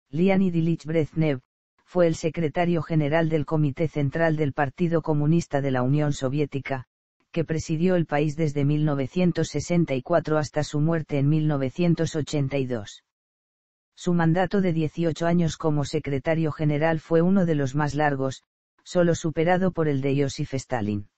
Leonid Ilich Brezhnev, fue el secretario general del Comité Central del Partido Comunista de la Unión Soviética, que presidió el país desde 1964 hasta su muerte en 1982. Su mandato de 18 años como secretario general fue uno de los más largos, solo superado por el de Joseph Stalin.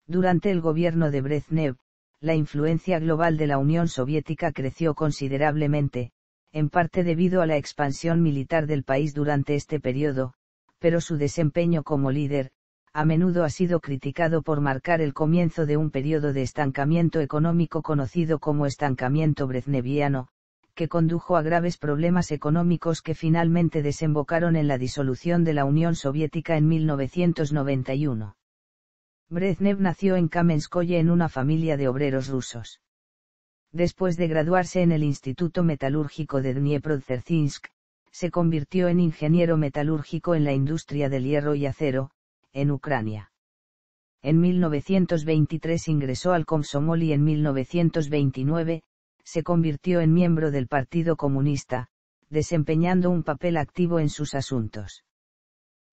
Durante el gobierno de Brezhnev, la influencia global de la Unión Soviética creció considerablemente, en parte debido a la expansión militar del país durante este periodo, pero su desempeño como líder, a menudo ha sido criticado por marcar el comienzo de un periodo de estancamiento económico conocido como estancamiento brezhneviano, que condujo a graves problemas económicos que finalmente desembocaron en la disolución de la Unión Soviética en 1991. Brezhnev nació en Kamenskoye en una familia de obreros rusos. Después de graduarse en el Instituto Metalúrgico de Dnieprodzerzhinsk, se convirtió en ingeniero metalúrgico en la industria del hierro y acero, en Ucrania. En 1923 ingresó al Komsomol y en 1929, se convirtió en miembro del Partido Comunista, desempeñando un papel activo en sus asuntos.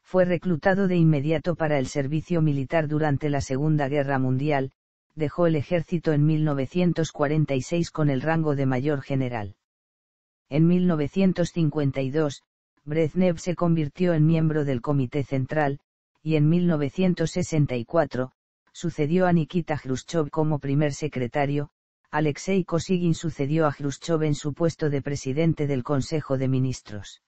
Fue reclutado de inmediato para el servicio militar durante la Segunda Guerra Mundial, dejó el ejército en 1946 con el rango de mayor general. En 1952, Brezhnev se convirtió en miembro del Comité Central, y en 1964, sucedió a Nikita Khrushchev como primer secretario. Alexei Kosygin sucedió a Khrushchev en su puesto de presidente del Consejo de Ministros.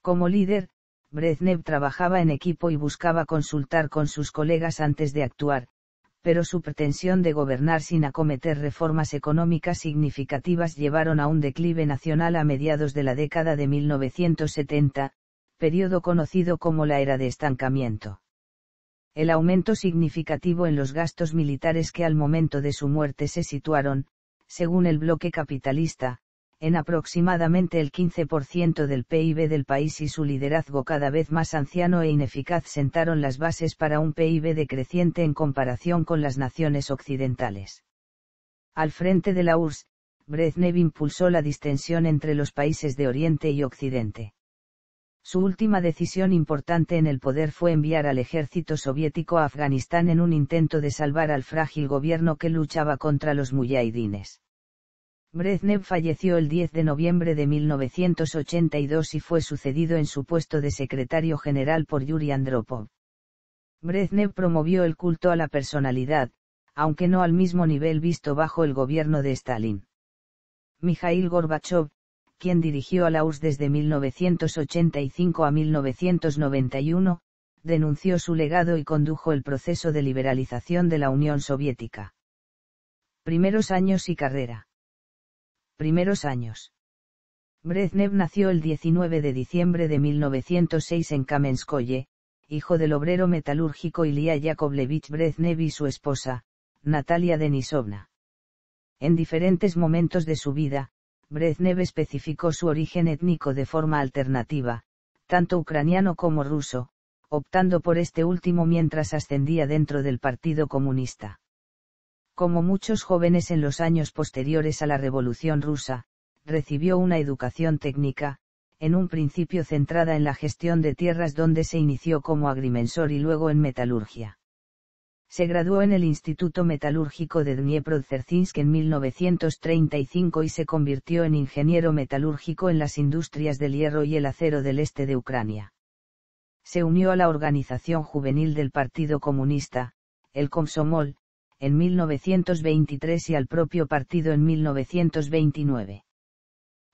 Como líder, Brezhnev trabajaba en equipo y buscaba consultar con sus colegas antes de actuar, pero su pretensión de gobernar sin acometer reformas económicas significativas llevaron a un declive nacional a mediados de la década de 1970, periodo conocido como la era de estancamiento. El aumento significativo en los gastos militares que al momento de su muerte se situaron, según el bloque capitalista, en aproximadamente el 15% del PIB del país y su liderazgo cada vez más anciano e ineficaz sentaron las bases para un PIB decreciente en comparación con las naciones occidentales. Al frente de la URSS, Brezhnev impulsó la distensión entre los países de Oriente y Occidente. Su última decisión importante en el poder fue enviar al ejército soviético a Afganistán en un intento de salvar al frágil gobierno que luchaba contra los muyahidines. Brezhnev falleció el 10 de noviembre de 1982 y fue sucedido en su puesto de secretario general por Yuri Andropov. Brezhnev promovió el culto a la personalidad, aunque no al mismo nivel visto bajo el gobierno de Stalin. Mikhail Gorbachev, quien dirigió a la URSS desde 1985 a 1991, denunció su legado y condujo el proceso de liberalización de la Unión Soviética. Primeros años y carrera. Primeros años. Brezhnev nació el 19 de diciembre de 1906 en Kamenskoye, hijo del obrero metalúrgico Ilya Yakovlevich Brezhnev y su esposa, Natalia Denisovna. En diferentes momentos de su vida, Brezhnev especificó su origen étnico de forma alternativa, tanto ucraniano como ruso, optando por este último mientras ascendía dentro del Partido Comunista. Como muchos jóvenes en los años posteriores a la Revolución Rusa, recibió una educación técnica, en un principio centrada en la gestión de tierras donde se inició como agrimensor y luego en metalurgia. Se graduó en el Instituto Metalúrgico de Dnieprodzerzhinsk en 1935 y se convirtió en ingeniero metalúrgico en las industrias del hierro y el acero del este de Ucrania. Se unió a la organización juvenil del Partido Comunista, el Komsomol, en 1923 y al propio partido en 1929.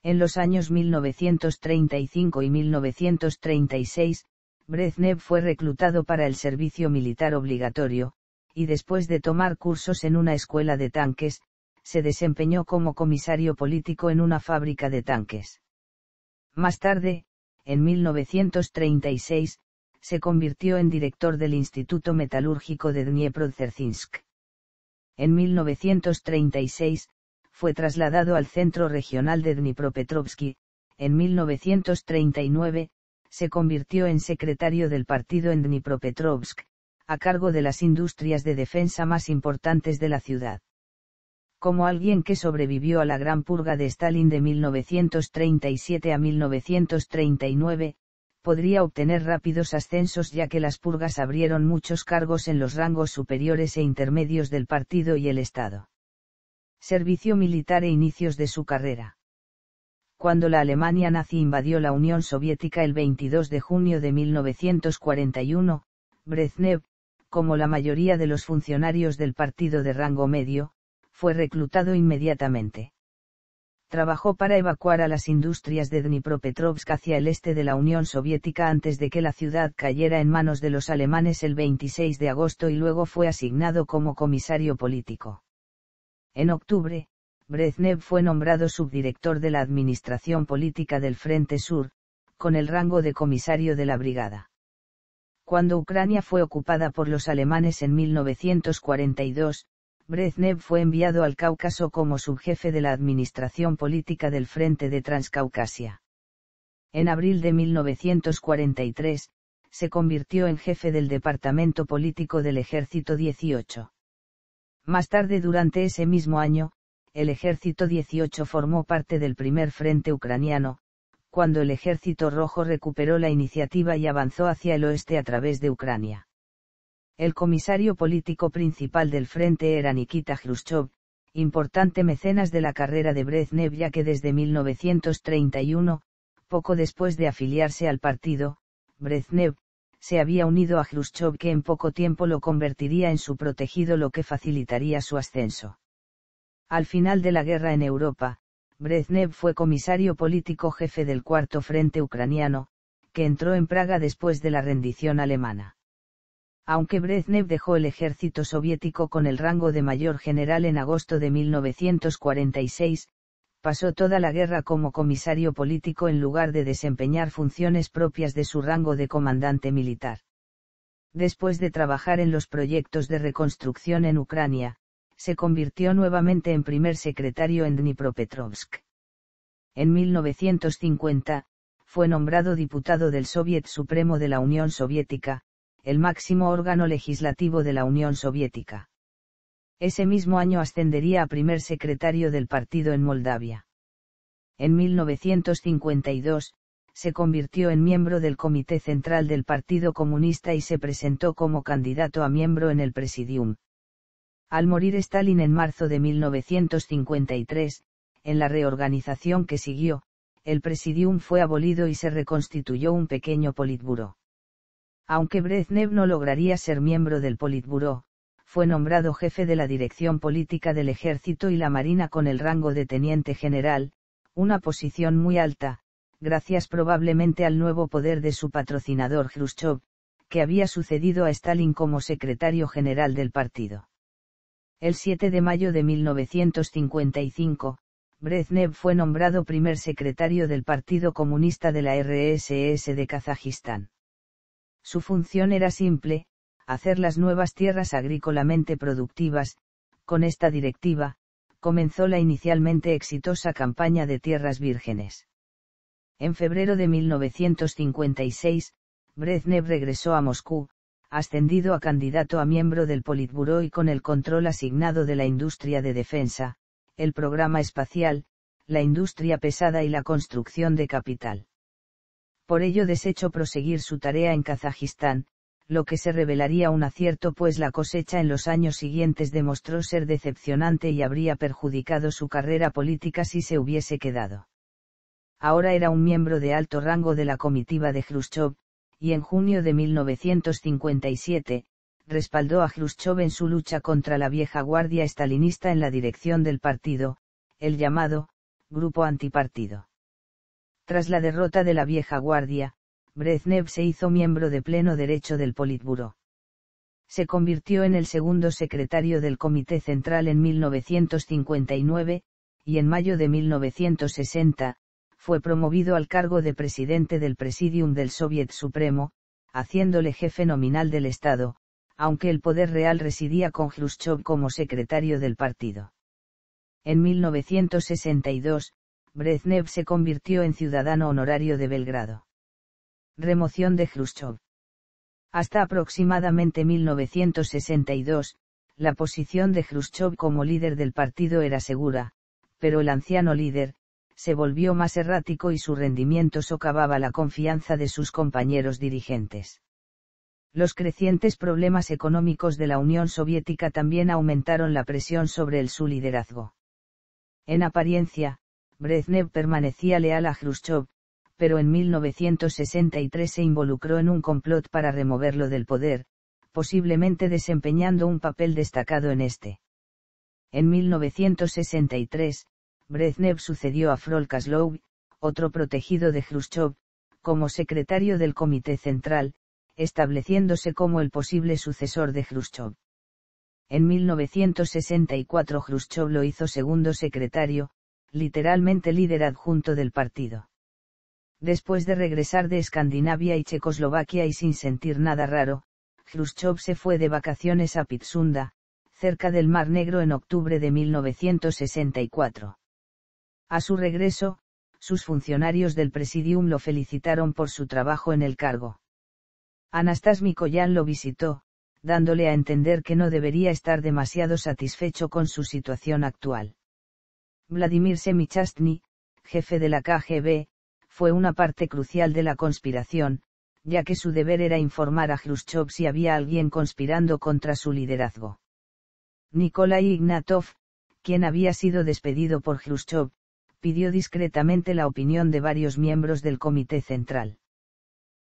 En los años 1935 y 1936, Brezhnev fue reclutado para el servicio militar obligatorio, y después de tomar cursos en una escuela de tanques, se desempeñó como comisario político en una fábrica de tanques. Más tarde, en 1936, se convirtió en director del Instituto Metalúrgico de Dnieprodzerzhinsk. En 1936, fue trasladado al Centro Regional de Dnipropetrovsk. En 1939, se convirtió en secretario del partido en Dnipropetrovsk, a cargo de las industrias de defensa más importantes de la ciudad. Como alguien que sobrevivió a la Gran Purga de Stalin de 1937 a 1939, podría obtener rápidos ascensos ya que las purgas abrieron muchos cargos en los rangos superiores e intermedios del partido y el Estado. Servicio militar e inicios de su carrera. Cuando la Alemania nazi invadió la Unión Soviética el 22 de junio de 1941, Brezhnev, como la mayoría de los funcionarios del partido de rango medio, fue reclutado inmediatamente. Trabajó para evacuar a las industrias de Dnipropetrovsk hacia el este de la Unión Soviética antes de que la ciudad cayera en manos de los alemanes el 26 de agosto y luego fue asignado como comisario político. En octubre, Brezhnev fue nombrado subdirector de la Administración Política del Frente Sur, con el rango de comisario de la brigada. Cuando Ucrania fue ocupada por los alemanes en 1942, Brezhnev fue enviado al Cáucaso como subjefe de la Administración Política del Frente de Transcaucasia. En abril de 1943, se convirtió en jefe del Departamento Político del Ejército 18. Más tarde durante ese mismo año, el Ejército 18 formó parte del primer frente ucraniano, cuando el Ejército Rojo recuperó la iniciativa y avanzó hacia el oeste a través de Ucrania. El comisario político principal del frente era Nikita Khrushchev, importante mecenas de la carrera de Brezhnev ya que desde 1931, poco después de afiliarse al partido, Brezhnev, se había unido a Khrushchev que en poco tiempo lo convertiría en su protegido lo que facilitaría su ascenso. Al final de la guerra en Europa, Brezhnev fue comisario político jefe del Cuarto Frente Ucraniano, que entró en Praga después de la rendición alemana. Aunque Brezhnev dejó el ejército soviético con el rango de mayor general en agosto de 1946, pasó toda la guerra como comisario político en lugar de desempeñar funciones propias de su rango de comandante militar. Después de trabajar en los proyectos de reconstrucción en Ucrania, se convirtió nuevamente en primer secretario en Dnipropetrovsk. En 1950, fue nombrado diputado del Soviet Supremo de la Unión Soviética, el máximo órgano legislativo de la Unión Soviética. Ese mismo año ascendería a primer secretario del partido en Moldavia. En 1952, se convirtió en miembro del Comité Central del Partido Comunista y se presentó como candidato a miembro en el Presidium. Al morir Stalin en marzo de 1953, en la reorganización que siguió, el Presidium fue abolido y se reconstituyó un pequeño Politburó. Aunque Brezhnev no lograría ser miembro del Politburó, fue nombrado jefe de la dirección política del Ejército y la Marina con el rango de teniente general, una posición muy alta, gracias probablemente al nuevo poder de su patrocinador Khrushchev, que había sucedido a Stalin como secretario general del partido. El 7 de mayo de 1955, Brezhnev fue nombrado primer secretario del Partido Comunista de la RSS de Kazajistán. Su función era simple, hacer las nuevas tierras agrícolamente productivas. Con esta directiva, comenzó la inicialmente exitosa campaña de tierras vírgenes. En febrero de 1956, Brezhnev regresó a Moscú, ascendido a candidato a miembro del Politburó y con el control asignado de la industria de defensa, el programa espacial, la industria pesada y la construcción de capital. Por ello desechó proseguir su tarea en Kazajistán, lo que se revelaría un acierto pues la cosecha en los años siguientes demostró ser decepcionante y habría perjudicado su carrera política si se hubiese quedado. Ahora era un miembro de alto rango de la comitiva de Khrushchev, y en junio de 1957, respaldó a Khrushchev en su lucha contra la vieja guardia estalinista en la dirección del partido, el llamado Grupo Antipartido. Tras la derrota de la vieja guardia, Brezhnev se hizo miembro de pleno derecho del Politburó. Se convirtió en el segundo secretario del Comité Central en 1959, y en mayo de 1960, fue promovido al cargo de presidente del Presidium del Soviet Supremo, haciéndole jefe nominal del Estado, aunque el poder real residía con Khrushchev como secretario del partido. En 1962, Brezhnev se convirtió en ciudadano honorario de Belgrado. Remoción de Khrushchev. Hasta aproximadamente 1962, La posición de Jrushchov como líder del partido era segura, pero el anciano líder se volvió más errático y su rendimiento socavaba la confianza de sus compañeros dirigentes. Los crecientes problemas económicos de la Unión Soviética también aumentaron la presión sobre su liderazgo. En apariencia, Brezhnev permanecía leal a Jrushchov, pero en 1963 se involucró en un complot para removerlo del poder, posiblemente desempeñando un papel destacado en este. En 1963, Brezhnev sucedió a Frol-Kaslov, otro protegido de Jrushchov, como secretario del Comité Central, estableciéndose como el posible sucesor de Jrushchov. En 1964 Jrushchov lo hizo segundo secretario, literalmente líder adjunto del partido. Después de regresar de Escandinavia y Checoslovaquia y sin sentir nada raro, Jrushchov se fue de vacaciones a Pitsunda, cerca del Mar Negro en octubre de 1964. A su regreso, sus funcionarios del Presidium lo felicitaron por su trabajo en el cargo. Anastas Mikoyan lo visitó, dándole a entender que no debería estar demasiado satisfecho con su situación actual. Vladimir Semichastny, jefe de la KGB, fue una parte crucial de la conspiración, ya que su deber era informar a Jrushchov si había alguien conspirando contra su liderazgo. Nikolai Ignatov, quien había sido despedido por Jrushchov, pidió discretamente la opinión de varios miembros del Comité Central.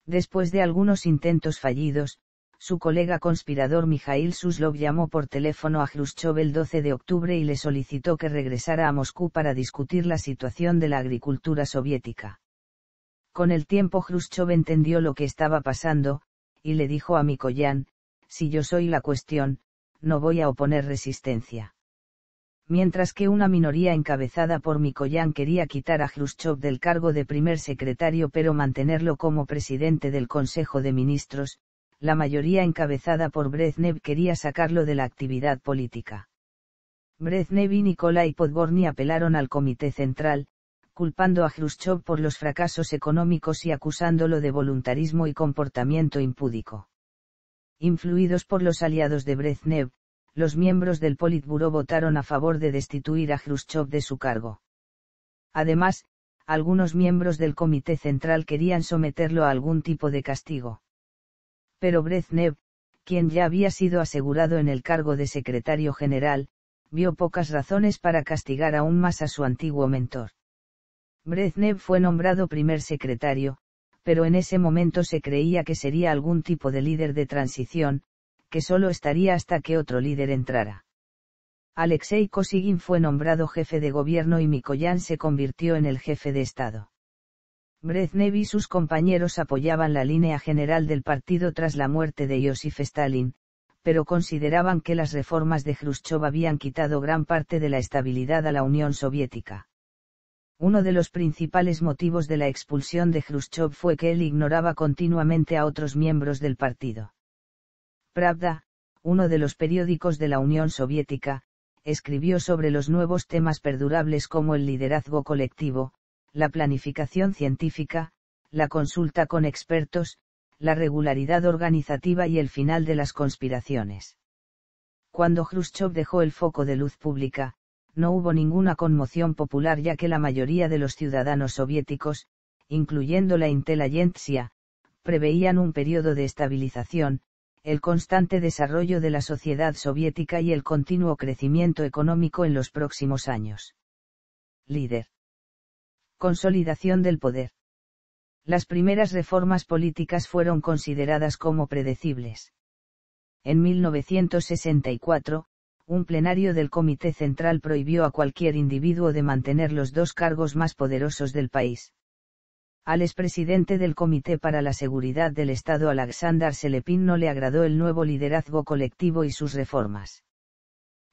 Después de algunos intentos fallidos, su colega conspirador Mikhail Suslov llamó por teléfono a Jrushchov el 12 de octubre y le solicitó que regresara a Moscú para discutir la situación de la agricultura soviética. Con el tiempo Jrushchov entendió lo que estaba pasando, y le dijo a Mikoyan: si yo soy la cuestión, no voy a oponer resistencia. Mientras que una minoría encabezada por Mikoyan quería quitar a Jrushchov del cargo de primer secretario pero mantenerlo como presidente del Consejo de Ministros, la mayoría encabezada por Brezhnev quería sacarlo de la actividad política. Brezhnev y Nikolai Podgorny apelaron al Comité Central, culpando a Jrushchov por los fracasos económicos y acusándolo de voluntarismo y comportamiento impúdico. Influidos por los aliados de Brezhnev, los miembros del Politburó votaron a favor de destituir a Jrushchov de su cargo. Además, algunos miembros del Comité Central querían someterlo a algún tipo de castigo. Pero Brezhnev, quien ya había sido asegurado en el cargo de secretario general, vio pocas razones para castigar aún más a su antiguo mentor. Brezhnev fue nombrado primer secretario, pero en ese momento se creía que sería algún tipo de líder de transición, que solo estaría hasta que otro líder entrara. Alexei Kosygin fue nombrado jefe de gobierno y Mikoyan se convirtió en el jefe de Estado. Brezhnev y sus compañeros apoyaban la línea general del partido tras la muerte de Joseph Stalin, pero consideraban que las reformas de Jrushchov habían quitado gran parte de la estabilidad a la Unión Soviética. Uno de los principales motivos de la expulsión de Jrushchov fue que él ignoraba continuamente a otros miembros del partido. Pravda, uno de los periódicos de la Unión Soviética, escribió sobre los nuevos temas perdurables como el liderazgo colectivo, la planificación científica, la consulta con expertos, la regularidad organizativa y el final de las conspiraciones. Cuando Jrushchov dejó el foco de luz pública, no hubo ninguna conmoción popular ya que la mayoría de los ciudadanos soviéticos, incluyendo la inteligencia, preveían un periodo de estabilización, el constante desarrollo de la sociedad soviética y el continuo crecimiento económico en los próximos años. Líder. Consolidación del poder. Las primeras reformas políticas fueron consideradas como predecibles. En 1964, un plenario del Comité Central prohibió a cualquier individuo de mantener los dos cargos más poderosos del país. Al expresidente del Comité para la Seguridad del Estado Alexander Selepin no le agradó el nuevo liderazgo colectivo y sus reformas.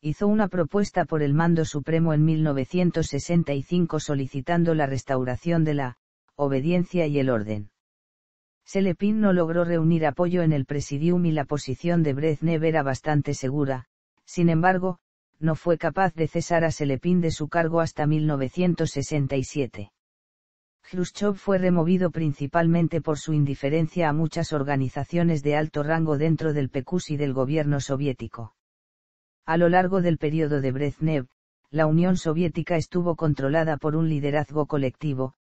Hizo una propuesta por el mando supremo en 1965 solicitando la restauración de la obediencia y el orden. Selepin no logró reunir apoyo en el Presidium y la posición de Brezhnev era bastante segura, sin embargo, no fue capaz de cesar a Selepin de su cargo hasta 1967. Jrushchov fue removido principalmente por su indiferencia a muchas organizaciones de alto rango dentro del PQS y del gobierno soviético. A lo largo del periodo de Brezhnev, la Unión Soviética estuvo controlada por un liderazgo colectivo,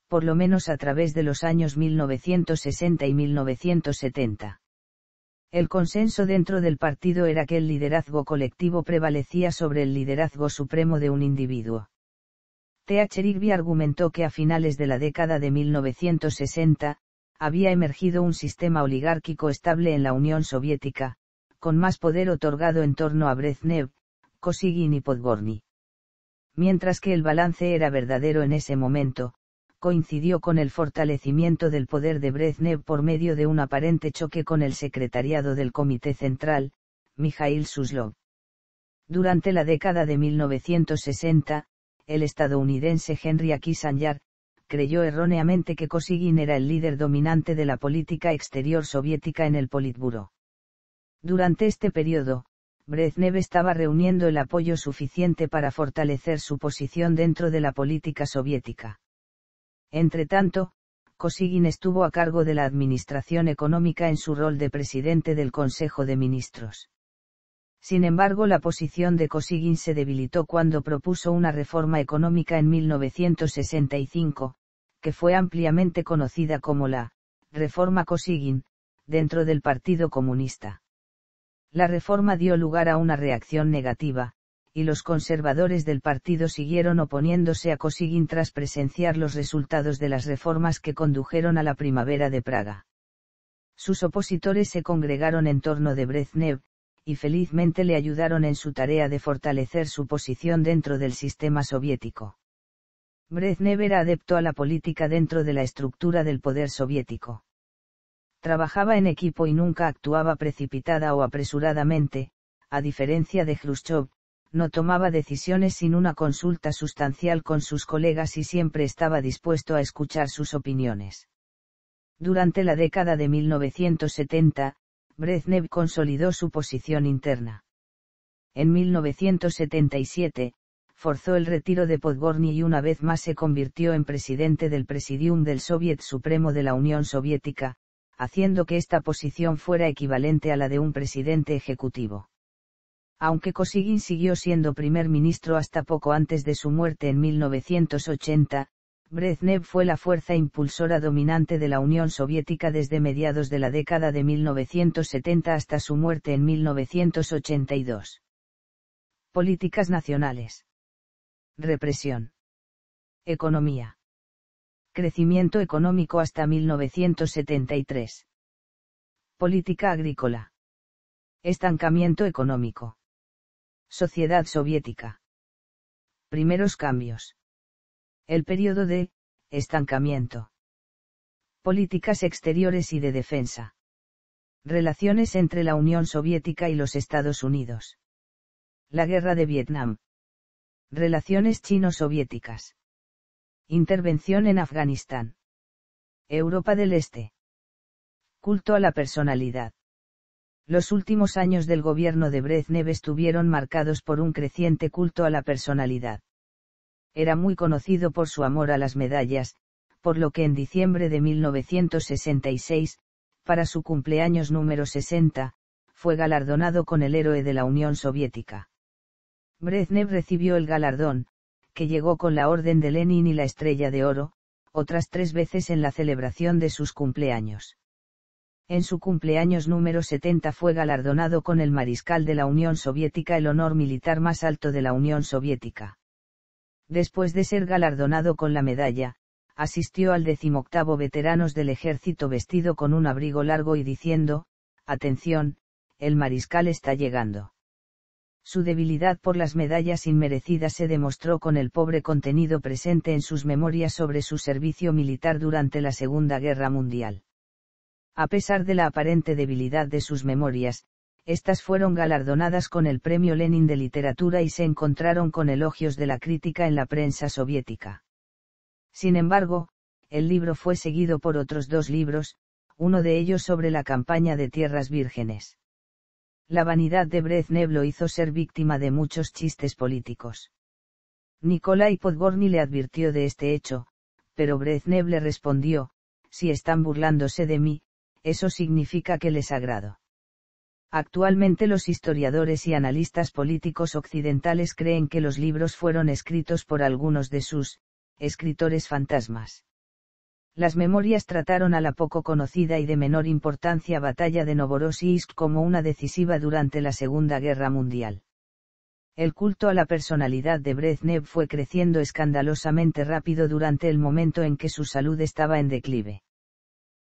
por lo menos a través de los años 1960 y 1970. El consenso dentro del partido era que el liderazgo colectivo prevalecía sobre el liderazgo supremo de un individuo. Th. Rigby argumentó que a finales de la década de 1960, había emergido un sistema oligárquico estable en la Unión Soviética, con más poder otorgado en torno a Brezhnev, Kosygin y Podgorny. Mientras que el balance era verdadero en ese momento, coincidió con el fortalecimiento del poder de Brezhnev por medio de un aparente choque con el secretariado del Comité Central, Mikhail Suslov. Durante la década de 1960, el estadounidense Henry Kissinger creyó erróneamente que Kosygin era el líder dominante de la política exterior soviética en el Politburó. Durante este periodo, Brezhnev estaba reuniendo el apoyo suficiente para fortalecer su posición dentro de la política soviética. Entretanto, Kosygin estuvo a cargo de la administración económica en su rol de presidente del Consejo de Ministros. Sin embargo, la posición de Kosygin se debilitó cuando propuso una reforma económica en 1965, que fue ampliamente conocida como la Reforma Kosygin, dentro del Partido Comunista. La reforma dio lugar a una reacción negativa, y los conservadores del partido siguieron oponiéndose a Kosygin tras presenciar los resultados de las reformas que condujeron a la Primavera de Praga. Sus opositores se congregaron en torno de Brezhnev, y felizmente le ayudaron en su tarea de fortalecer su posición dentro del sistema soviético. Brezhnev era adepto a la política dentro de la estructura del poder soviético. Trabajaba en equipo y nunca actuaba precipitada o apresuradamente, a diferencia de Khrushchev, no tomaba decisiones sin una consulta sustancial con sus colegas y siempre estaba dispuesto a escuchar sus opiniones. Durante la década de 1970, Brezhnev consolidó su posición interna. En 1977, forzó el retiro de Podgorny y una vez más se convirtió en presidente del Presidium del Soviet Supremo de la Unión Soviética, haciendo que esta posición fuera equivalente a la de un presidente ejecutivo. Aunque Kosygin siguió siendo primer ministro hasta poco antes de su muerte en 1980, Brezhnev fue la fuerza impulsora dominante de la Unión Soviética desde mediados de la década de 1970 hasta su muerte en 1982. Políticas nacionales. Represión. Economía. Crecimiento económico hasta 1973. Política agrícola. Estancamiento económico. Sociedad soviética. Primeros cambios. El periodo de estancamiento. Políticas exteriores y de defensa. Relaciones entre la Unión Soviética y los Estados Unidos. La guerra de Vietnam. Relaciones chino-soviéticas. Intervención en Afganistán. Europa del Este. Culto a la personalidad. Los últimos años del gobierno de Brezhnev estuvieron marcados por un creciente culto a la personalidad. Era muy conocido por su amor a las medallas, por lo que en diciembre de 1966, para su cumpleaños número 60, fue galardonado con el Héroe de la Unión Soviética. Brezhnev recibió el galardón, que llegó con la Orden de Lenin y la Estrella de Oro, otras 3 veces en la celebración de sus cumpleaños. En su cumpleaños número 70 fue galardonado con el Mariscal de la Unión Soviética, el honor militar más alto de la Unión Soviética. Después de ser galardonado con la medalla, asistió al 18º Veteranos del Ejército vestido con un abrigo largo y diciendo: «Atención, el Mariscal está llegando». Su debilidad por las medallas inmerecidas se demostró con el pobre contenido presente en sus memorias sobre su servicio militar durante la Segunda Guerra Mundial. A pesar de la aparente debilidad de sus memorias, estas fueron galardonadas con el Premio Lenin de Literatura y se encontraron con elogios de la crítica en la prensa soviética. Sin embargo, el libro fue seguido por otros 2 libros, uno de ellos sobre la campaña de Tierras Vírgenes. La vanidad de Brezhnev lo hizo ser víctima de muchos chistes políticos. Nikolai Podgorny le advirtió de este hecho, pero Brezhnev le respondió: «Si están burlándose de mí, eso significa que les agrado». Actualmente los historiadores y analistas políticos occidentales creen que los libros fueron escritos por algunos de sus escritores fantasmas. Las memorias trataron a la poco conocida y de menor importancia batalla de Novorossiysk como una decisiva durante la Segunda Guerra Mundial. El culto a la personalidad de Brezhnev fue creciendo escandalosamente rápido durante el momento en que su salud estaba en declive.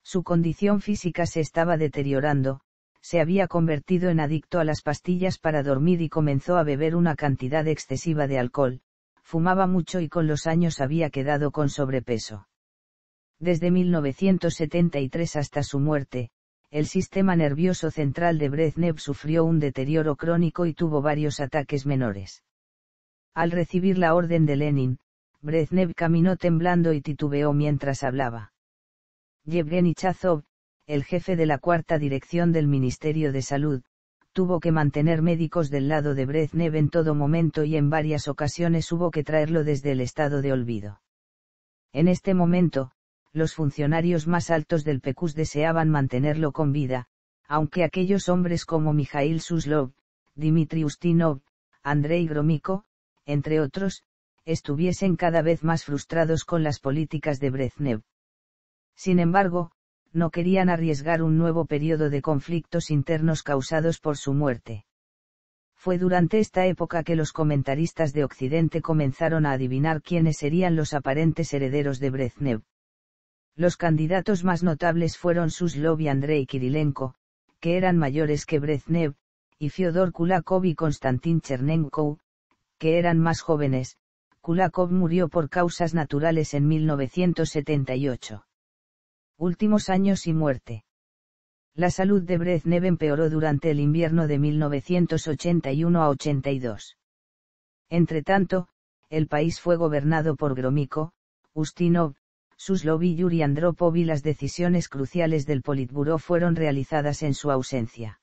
Su condición física se estaba deteriorando, se había convertido en adicto a las pastillas para dormir y comenzó a beber una cantidad excesiva de alcohol, fumaba mucho y con los años había quedado con sobrepeso. Desde 1973 hasta su muerte, el sistema nervioso central de Brezhnev sufrió un deterioro crónico y tuvo varios ataques menores. Al recibir la orden de Lenin, Brezhnev caminó temblando y titubeó mientras hablaba. Yevgeny Chazov, el jefe de la cuarta dirección del Ministerio de Salud, tuvo que mantener médicos del lado de Brezhnev en todo momento y en varias ocasiones hubo que traerlo desde el estado de olvido. En este momento, los funcionarios más altos del PQS deseaban mantenerlo con vida, aunque aquellos hombres como Mikhail Suslov, Dmitry Ustinov, Andrei Gromyko, entre otros, estuviesen cada vez más frustrados con las políticas de Brezhnev. Sin embargo, no querían arriesgar un nuevo periodo de conflictos internos causados por su muerte. Fue durante esta época que los comentaristas de Occidente comenzaron a adivinar quiénes serían los aparentes herederos de Brezhnev. Los candidatos más notables fueron Suslov y Andrei Kirilenko, que eran mayores que Brezhnev, y Fyodor Kulakov y Konstantin Chernenkov, que eran más jóvenes. Kulakov murió por causas naturales en 1978. Últimos años y muerte. La salud de Brezhnev empeoró durante el invierno de 1981 a 82. Entretanto, el país fue gobernado por Gromyko, Ustinov, Suslov y Yuri Andropov y las decisiones cruciales del Politburó fueron realizadas en su ausencia.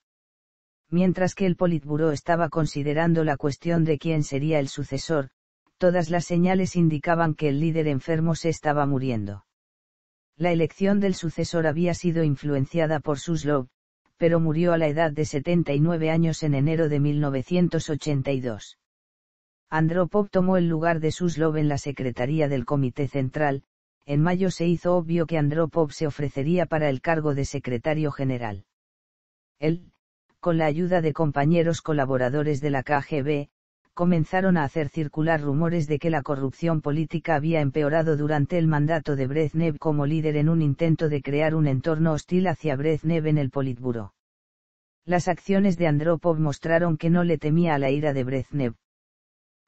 Mientras que el Politburó estaba considerando la cuestión de quién sería el sucesor, todas las señales indicaban que el líder enfermo se estaba muriendo. La elección del sucesor había sido influenciada por Suslov, pero murió a la edad de 79 años en enero de 1982. Andropov tomó el lugar de Suslov en la secretaría del Comité Central. En mayo se hizo obvio que Andropov se ofrecería para el cargo de secretario general. Él, con la ayuda de compañeros colaboradores de la KGB, comenzaron a hacer circular rumores de que la corrupción política había empeorado durante el mandato de Brezhnev como líder en un intento de crear un entorno hostil hacia Brezhnev en el Politburó. Las acciones de Andropov mostraron que no le temía a la ira de Brezhnev.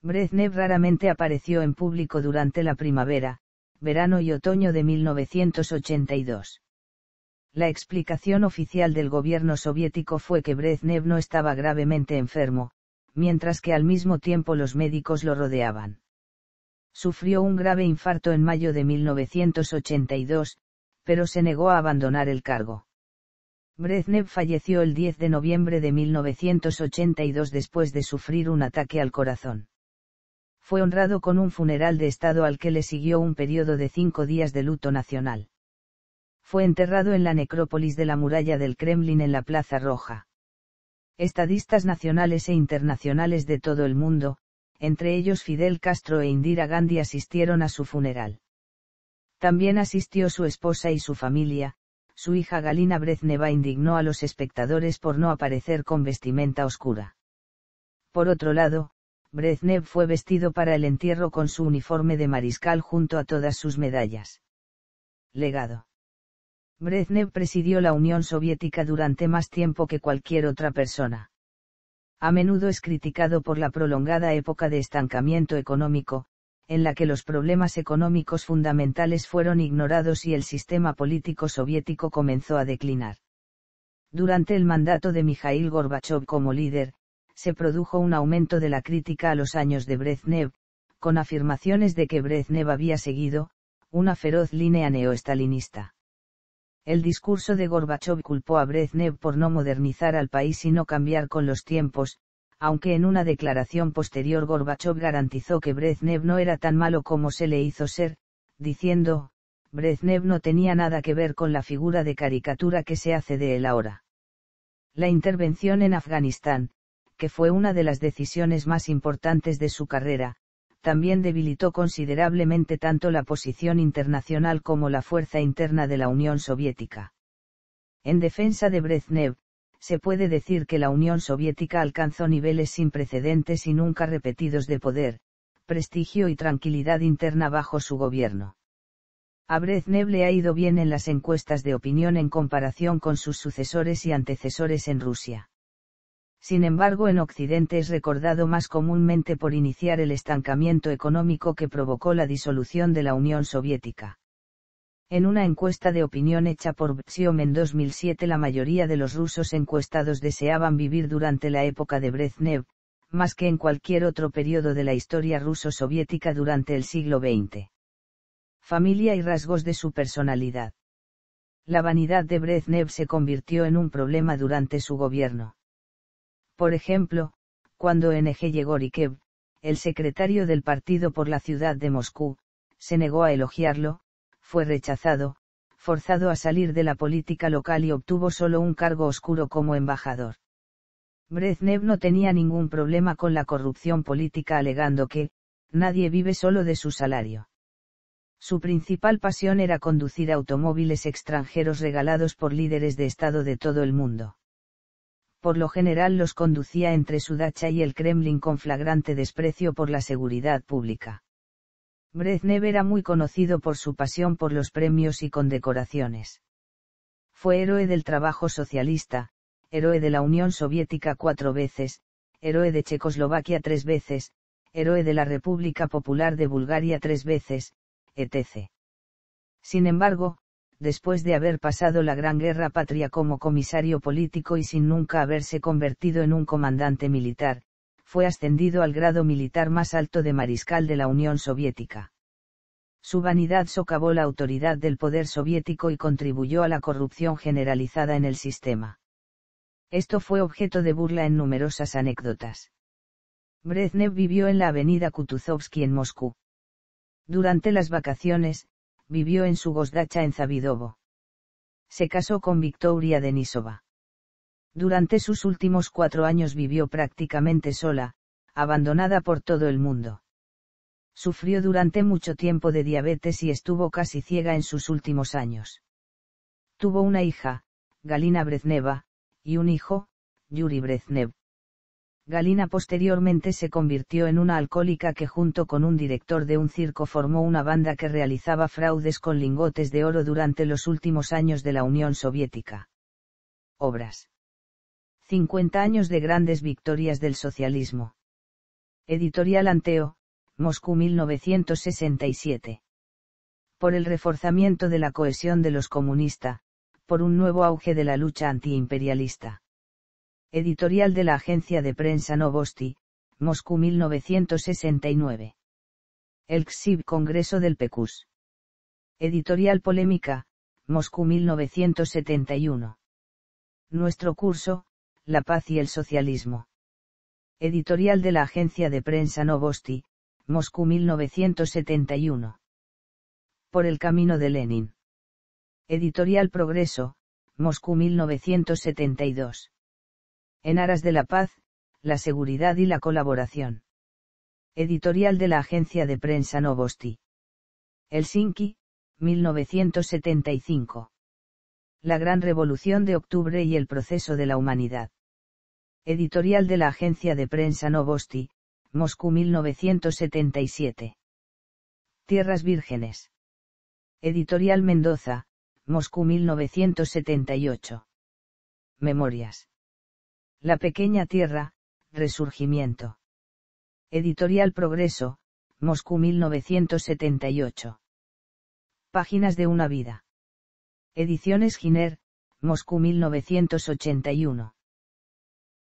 Brezhnev raramente apareció en público durante la primavera, verano y otoño de 1982. La explicación oficial del gobierno soviético fue que Brezhnev no estaba gravemente enfermo, mientras que al mismo tiempo los médicos lo rodeaban. Sufrió un grave infarto en mayo de 1982, pero se negó a abandonar el cargo. Brezhnev falleció el 10 de noviembre de 1982 después de sufrir un ataque al corazón. Fue honrado con un funeral de Estado al que le siguió un periodo de 5 días de luto nacional. Fue enterrado en la necrópolis de la muralla del Kremlin en la Plaza Roja. Estadistas nacionales e internacionales de todo el mundo, entre ellos Fidel Castro e Indira Gandhi, asistieron a su funeral. También asistió su esposa y su familia. Su hija Galina Brezhneva indignó a los espectadores por no aparecer con vestimenta oscura. Por otro lado, Brezhnev fue vestido para el entierro con su uniforme de mariscal junto a todas sus medallas. Legado. Brezhnev presidió la Unión Soviética durante más tiempo que cualquier otra persona. A menudo es criticado por la prolongada época de estancamiento económico, en la que los problemas económicos fundamentales fueron ignorados y el sistema político soviético comenzó a declinar. Durante el mandato de Mikhail Gorbachov como líder, se produjo un aumento de la crítica a los años de Brezhnev, con afirmaciones de que Brezhnev había seguido una feroz línea neoestalinista. El discurso de Gorbachov culpó a Brezhnev por no modernizar al país y no cambiar con los tiempos, aunque en una declaración posterior Gorbachov garantizó que Brezhnev no era tan malo como se le hizo ser, diciendo, Brezhnev no tenía nada que ver con la figura de caricatura que se hace de él ahora. La intervención en Afganistán, que fue una de las decisiones más importantes de su carrera, también debilitó considerablemente tanto la posición internacional como la fuerza interna de la Unión Soviética. En defensa de Brezhnev, se puede decir que la Unión Soviética alcanzó niveles sin precedentes y nunca repetidos de poder, prestigio y tranquilidad interna bajo su gobierno. A Brezhnev le ha ido bien en las encuestas de opinión en comparación con sus sucesores y antecesores en Rusia. Sin embargo, en Occidente es recordado más comúnmente por iniciar el estancamiento económico que provocó la disolución de la Unión Soviética. En una encuesta de opinión hecha por Btsiom en 2007, la mayoría de los rusos encuestados deseaban vivir durante la época de Brezhnev, más que en cualquier otro periodo de la historia ruso-soviética durante el siglo XX. Familia y rasgos de su personalidad. La vanidad de Brezhnev se convirtió en un problema durante su gobierno. Por ejemplo, cuando N. G. Yegorikev, el secretario del partido por la ciudad de Moscú, se negó a elogiarlo, fue rechazado, forzado a salir de la política local y obtuvo solo un cargo oscuro como embajador. Brezhnev no tenía ningún problema con la corrupción política, alegando que, nadie vive solo de su salario. Su principal pasión era conducir automóviles extranjeros regalados por líderes de Estado de todo el mundo. Por lo general los conducía entre su dacha y el Kremlin con flagrante desprecio por la seguridad pública. Brezhnev era muy conocido por su pasión por los premios y condecoraciones. Fue héroe del trabajo socialista, héroe de la Unión Soviética 4 veces, héroe de Checoslovaquia 3 veces, héroe de la República Popular de Bulgaria 3 veces, etc. Sin embargo, después de haber pasado la Gran Guerra Patria como comisario político y sin nunca haberse convertido en un comandante militar, fue ascendido al grado militar más alto de mariscal de la Unión Soviética. Su vanidad socavó la autoridad del poder soviético y contribuyó a la corrupción generalizada en el sistema. Esto fue objeto de burla en numerosas anécdotas. Brezhnev vivió en la avenida Kutuzovsky en Moscú. Durante las vacaciones, vivió en su gosdacha en Zavidovo. Se casó con Victoria Denisova. Durante sus últimos 4 años vivió prácticamente sola, abandonada por todo el mundo. Sufrió durante mucho tiempo de diabetes y estuvo casi ciega en sus últimos años. Tuvo una hija, Galina Brezneva, y un hijo, Yuri Brezhnev. Galina posteriormente se convirtió en una alcohólica que junto con un director de un circo formó una banda que realizaba fraudes con lingotes de oro durante los últimos años de la Unión Soviética. Obras. 50 años de grandes victorias del socialismo. Editorial Anteo, Moscú 1967. Por el reforzamiento de la cohesión de los comunistas, por un nuevo auge de la lucha antiimperialista. Editorial de la agencia de prensa Novosti, Moscú 1969. El XIV Congreso del PECUS. Editorial Polémica, Moscú 1971. Nuestro curso, La paz y el socialismo. Editorial de la agencia de prensa Novosti, Moscú 1971. Por el camino de Lenin. Editorial Progreso, Moscú 1972. En aras de la paz, la seguridad y la colaboración. Editorial de la agencia de prensa Novosti. Helsinki, 1975. La Gran Revolución de Octubre y el proceso de la humanidad. Editorial de la agencia de prensa Novosti, Moscú 1977. Tierras Vírgenes. Editorial Mendoza, Moscú 1978. Memorias. La Pequeña Tierra, Resurgimiento. Editorial Progreso, Moscú 1978. Páginas de una vida. Ediciones Giner, Moscú 1981.